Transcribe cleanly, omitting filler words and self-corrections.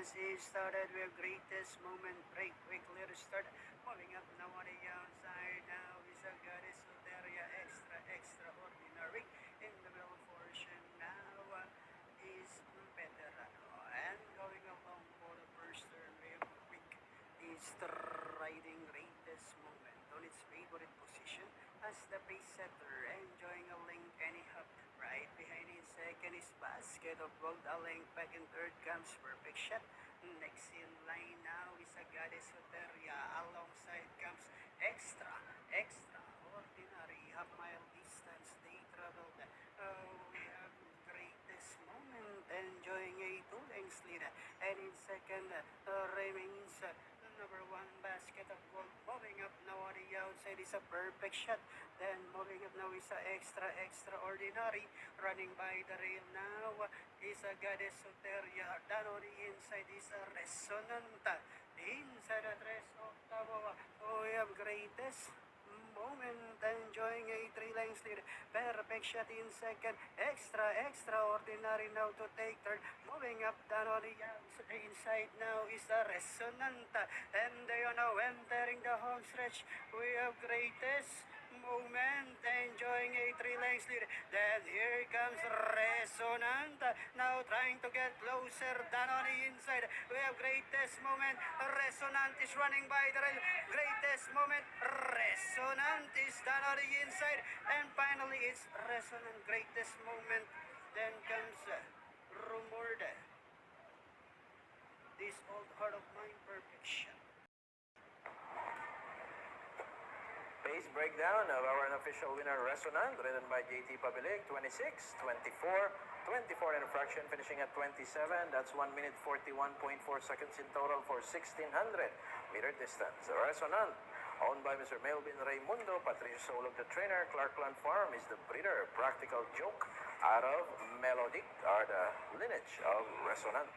as he started with greatest moment break. Quickly restart. Moving up now on the outside. Now is a Goddess Soteria. Extraordinary. In the middle portion now is Veterano. And going along for the first turn with quick is striding greatest moment on its favorite position as the pace setter, enjoying a link and a hop. Right behind in second is Basket of Gold, a link back in third comes Perfect Shot. Next in line now is a Goddess Soteria, alongside comes Extraordinary, half mile distance they traveled. We have greatest moment, enjoying a two lengths lead, and in second remains number one Basket of Gold. Moving up now on the outside is a Perfect Shot. Then moving up now is a Extraordinary. Running by the rail now is a Goddess Soteria. Down on the inside is a Resonanta. Inside the dress of Tamawa. We have greatest moment, enjoying a three lengths lead. Perfect Shot in second. Extraordinary now to take third. Moving up down on the inside now is the Resonanta. And they are now entering the home stretch. We have greatest moment, enjoying a three lengths lead. Then here comes Resonanta, now trying to get closer down on the inside. We have greatest moment. Resonant is running by the rail. Greatest moment. Resonant is down on the inside. And finally, it's Resonant. Greatest moment. Then comes Rumorde. This old heart of mine, Perfect Shot. Pace breakdown of our unofficial winner Resonant, ridden by JT Pabilig, 26, 24, 24 and a fraction, finishing at 27. That's 1 minute 41.4 seconds in total for 1600 meter distance. Resonant, owned by Mr. Melvin Raimundo, Patricio Solog the trainer, Clarkland Farm is the breeder. Practical Joke out of Melodic are the lineage of Resonant.